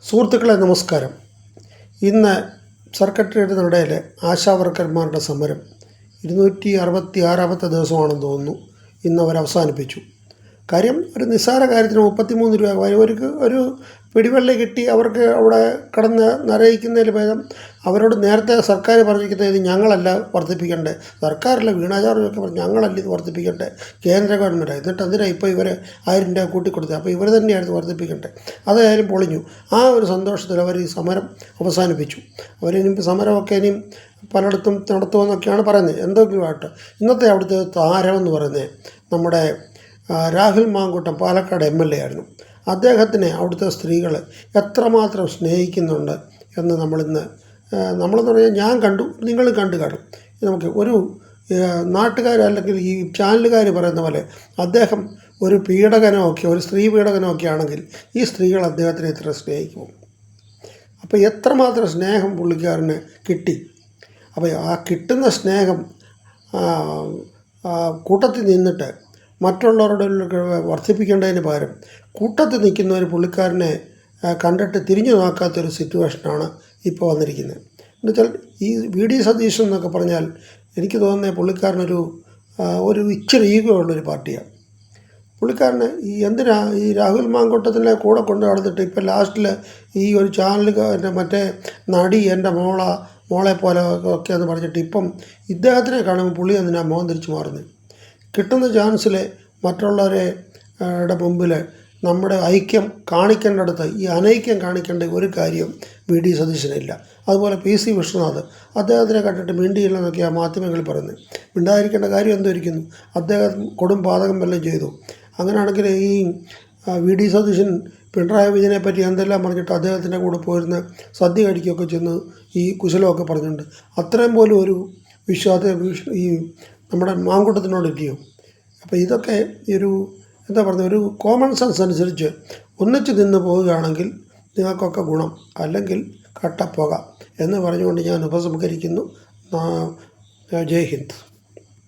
സുഹൃത്തുക്കളെ നമസ്കാരം. ഇന്ന് സെക്രട്ടേറിയറ്റ് നടയിൽ ആശാവർക്കർമാരുടെ സമരം 266 ദിവസമാണെന്ന് തോന്നുന്നു. ഇന്ന് അവർ അവസാനിപ്പിച്ചു. കാര്യം ഒരു നിസ്സാര കാര്യത്തിന് 33 രൂപ അവർക്ക് ഒരു പിടിവള്ളി കിട്ടി അവർക്ക് അവിടെ കടന്ന് നരയിക്കുന്നതിൽ ഭേദം അവരോട് നേരത്തെ സർക്കാർ പറഞ്ഞിരിക്കുന്നത് ഇത് ഞങ്ങളല്ല വർദ്ധിപ്പിക്കേണ്ടത്, സർക്കാരല്ല വീണാചാർജൊക്കെ പറഞ്ഞു ഞങ്ങളല്ല ഇത് വർദ്ധിപ്പിക്കേണ്ടത്, കേന്ദ്ര ഗവൺമെൻറ്റാണ്. എന്നിട്ട് എന്തിനാണ് ഇപ്പോൾ ഇവർ 1000 രൂപ കൂട്ടിക്കൊടുത്തത്? അപ്പോൾ ഇവർ തന്നെയായിരുന്നു വർദ്ധിപ്പിക്കേണ്ടത്. അതായാലും പൊളിഞ്ഞു. ആ ഒരു സന്തോഷത്തിൽ അവർ ഈ സമരം അവസാനിപ്പിച്ചു. അവരിനിയും സമരമൊക്കെ ഇനിയും പലയിടത്തും നടത്തുമെന്നൊക്കെയാണ് പറയുന്നത്. എന്തെങ്കിലും ആയിട്ട് ഇന്നത്തെ അവിടുത്തെ താരമെന്ന് പറയുന്നത് നമ്മുടെ രാഹുൽ മാങ്കൂട്ടം, പാലക്കാട് MLA ആയിരുന്നു. അദ്ദേഹത്തിനെ അവിടുത്തെ സ്ത്രീകൾ എത്രമാത്രം സ്നേഹിക്കുന്നുണ്ട് എന്ന് നമ്മളെന്ന് പറഞ്ഞാൽ ഞാൻ കണ്ടു, നിങ്ങൾ കണ്ടു കാണും. നമുക്ക് ഒരു നാട്ടുകാർ അല്ലെങ്കിൽ ഈ ചാനലുകാർ പറയുന്ന പോലെ അദ്ദേഹം ഒരു പീഡകനോ ഒക്കെ, ഒരു സ്ത്രീ പീഡകനോ ഒക്കെ ആണെങ്കിൽ ഈ സ്ത്രീകൾ അദ്ദേഹത്തിനെ എത്ര സ്നേഹിക്കും. അപ്പോൾ എത്രമാത്രം സ്നേഹം പുള്ളിക്കാരന് കിട്ടി. അപ്പോൾ ആ കിട്ടുന്ന സ്നേഹം കൂട്ടത്തിൽ നിന്നിട്ട് മറ്റുള്ളവരുടെ വർദ്ധിപ്പിക്കേണ്ടതിന് പകരം കൂട്ടത്തിൽ നിൽക്കുന്ന ഒരു പുള്ളിക്കാരനെ കണ്ടിട്ട് തിരിഞ്ഞു നോക്കാത്തൊരു സിറ്റുവേഷനാണ് ഇപ്പോൾ വന്നിരിക്കുന്നത്. എന്നുവെച്ചാൽ ഈ VD സതീശൻ എന്നൊക്കെ പറഞ്ഞാൽ എനിക്ക് തോന്നുന്നത് പുള്ളിക്കാരനൊരു ഇച്ചിരി ഈഗോ ഉള്ളൊരു പാർട്ടിയാണ്. പുള്ളിക്കാരന് ഈ രാഹുൽ മാങ്കൂട്ടത്തിൻ്റെ കൂടെ കൊണ്ട് നടന്നിട്ട് ഇപ്പോൾ ലാസ്റ്റിൽ ഈ ഒരു ചാനൽ മറ്റേ നടി എൻ്റെ മോളെ പോലെ ഒക്കെ എന്ന് പറഞ്ഞിട്ട് ഇപ്പം ഇദ്ദേഹത്തിനെ കാണുമ്പോൾ പുള്ളി എന്തിനാ മോഹം തിരിച്ചു മാറുന്നത്? കിട്ടുന്ന ചാൻസിൽ മറ്റുള്ളവരുടെ മുമ്പിൽ നമ്മുടെ ഐക്യം കാണിക്കേണ്ടടുത്ത് ഈ അനൈക്യം കാണിക്കേണ്ട ഒരു കാര്യം VD സതീശനില്ല. അതുപോലെ PC വിഷ്ണുനാഥ് അദ്ദേഹത്തിനെ കണ്ടിട്ട് മിണ്ടിയില്ലെന്നൊക്കെയാണ് മാധ്യമങ്ങളിൽ പറയുന്നത്. മിണ്ടാതിരിക്കേണ്ട കാര്യം എന്തായിരിക്കുന്നു? അദ്ദേഹം കൊടും പാതകം വല്ലതും ചെയ്തു. അങ്ങനെയാണെങ്കിൽ ഈ VD സതീശൻ പിണറായി വിജയനെ പറ്റി എന്തെല്ലാം പറഞ്ഞിട്ട് അദ്ദേഹത്തിൻ്റെ കൂടെ പോയിരുന്ന് സദ്യ കഴിക്കുകയൊക്കെ ചെന്ന് ഈ കുശലമൊക്കെ പറഞ്ഞിട്ടുണ്ട്. അത്രയും പോലും ഒരു ഈ നമ്മുടെ മാങ്കൂട്ടത്തിനോടില്ലയോ? അപ്പോൾ ഇതൊക്കെ ഒരു കോമൺ സെൻസ് അനുസരിച്ച് ഒന്നിച്ച് നിന്ന് പോവുകയാണെങ്കിൽ നിങ്ങൾക്കൊക്കെ ഗുണം, അല്ലെങ്കിൽ കട്ടപ്പോക എന്ന് പറഞ്ഞുകൊണ്ട് ഞാൻ ഉപസംഹരിക്കുന്നു. ജയ് ഹിന്ദ്.